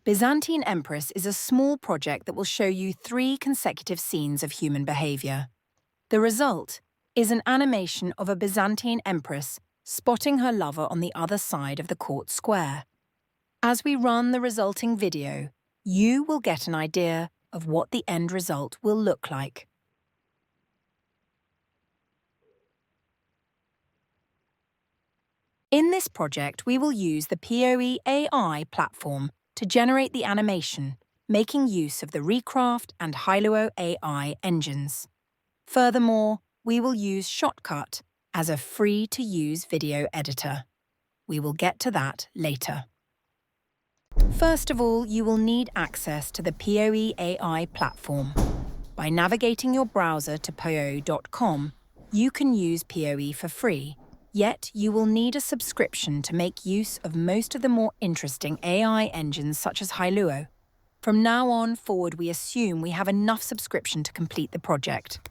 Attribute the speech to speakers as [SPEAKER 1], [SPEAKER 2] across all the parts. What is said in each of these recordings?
[SPEAKER 1] Byzantine Empress is a small project that will show you 3 consecutive scenes of human behavior. The result is an animation of a Byzantine empress spotting her lover on the other side of the court square. As we run the resulting video, you will get an idea of what the end result will look like. In this project, we will use the POE AI platform to generate the animation, making use of the Recraft and Hailuo-AI engines. Furthermore, we will use Shotcut as a free-to-use video editor. We will get to that later. First of all, you will need access to the POE AI platform. By navigating your browser to POE.com, you can use POE for free, yet you will need a subscription to make use of most of the more interesting AI engines such as Hailuo. From now on forward, we assume we have enough subscription to complete the project.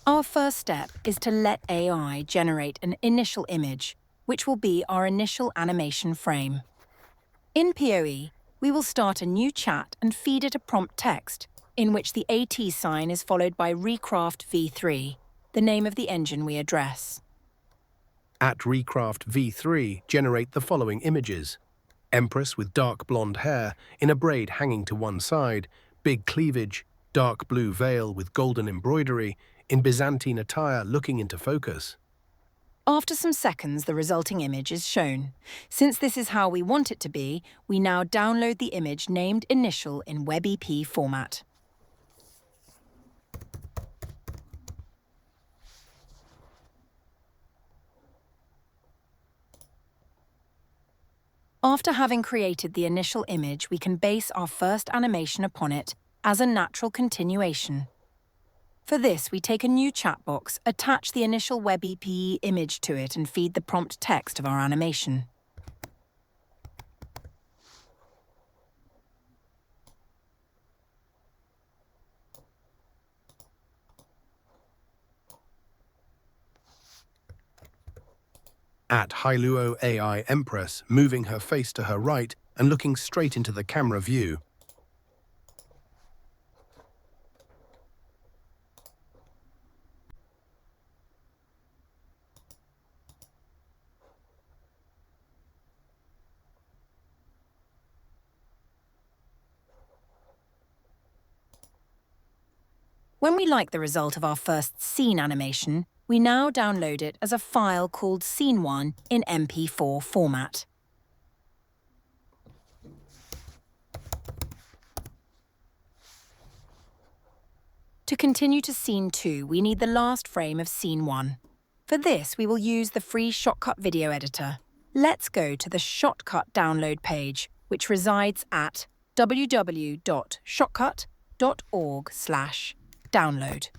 [SPEAKER 1] Our first step is to let AI generate an initial image, which will be our initial animation frame. In POE, we will start a new chat and feed it a prompt text, in which the AT sign is followed by Recraft v3, the name of the engine we address.
[SPEAKER 2] At Recraft v3, generate the following images. Empress with dark blonde hair, in a braid hanging to one side, big cleavage, dark blue veil with golden embroidery, in Byzantine attire looking into focus.
[SPEAKER 1] After some seconds, the resulting image is shown. Since this is how we want it to be, we now download the image named Initial in WebP format. After having created the initial image, we can base our first animation upon it as a natural continuation. For this, we take a new chat box, attach the initial WebP image to it, and feed the prompt text of our animation.
[SPEAKER 2] At Hailuo-AI Empress, moving her face to her right and looking straight into the camera view.
[SPEAKER 1] When we like the result of our first scene animation, we now download it as a file called Scene1 in MP4 format. To continue to Scene 2, we need the last frame of Scene 1. For this, we will use the free Shotcut video editor. Let's go to the Shotcut download page, which resides at www.shotcut.org/download.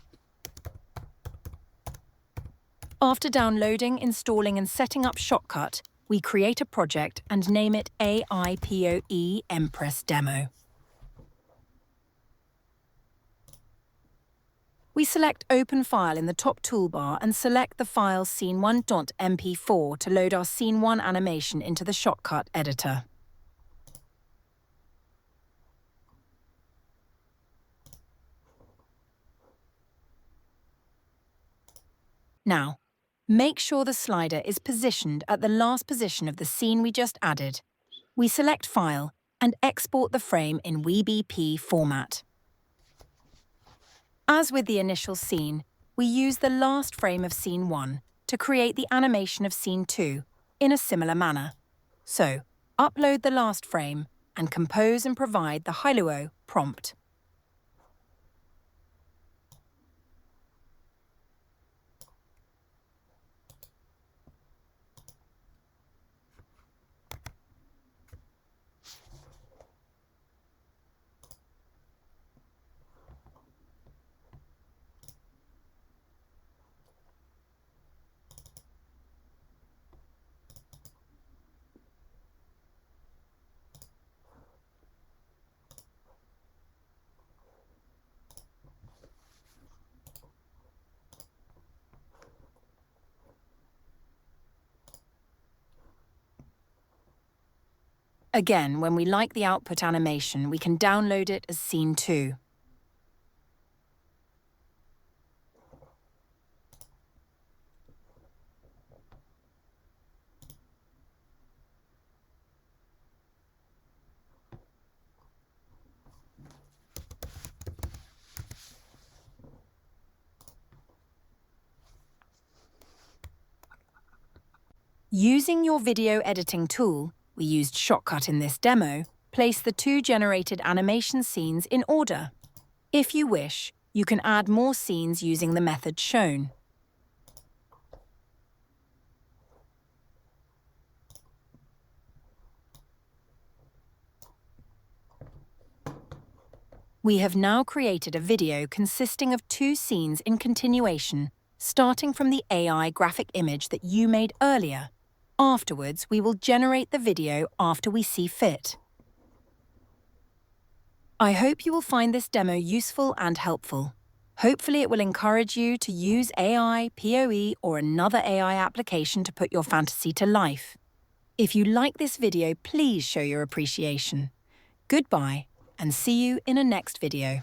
[SPEAKER 1] After downloading, installing and setting up Shotcut, we create a project and name it AI POE Empress Demo. We select Open File in the top toolbar and select the file scene1.mp4 to load our Scene 1 animation into the Shotcut editor. Now, make sure the slider is positioned at the last position of the scene we just added. We select File and export the frame in WebP format. As with the initial scene, we use the last frame of Scene 1 to create the animation of Scene 2 in a similar manner. So, upload the last frame and compose and provide the Hailuo prompt. Again, when we like the output animation, we can download it as Scene 2. Using your video editing tool, we used Shotcut in this demo, place the 2 generated animation scenes in order. If you wish, you can add more scenes using the method shown. We have now created a video consisting of 2 scenes in continuation, starting from the AI graphic image that you made earlier. Afterwards, we will generate the video after we see fit. I hope you will find this demo useful and helpful. Hopefully it will encourage you to use AI, POE, or another AI application to put your fantasy to life. If you like this video, please show your appreciation. Goodbye, and see you in a next video.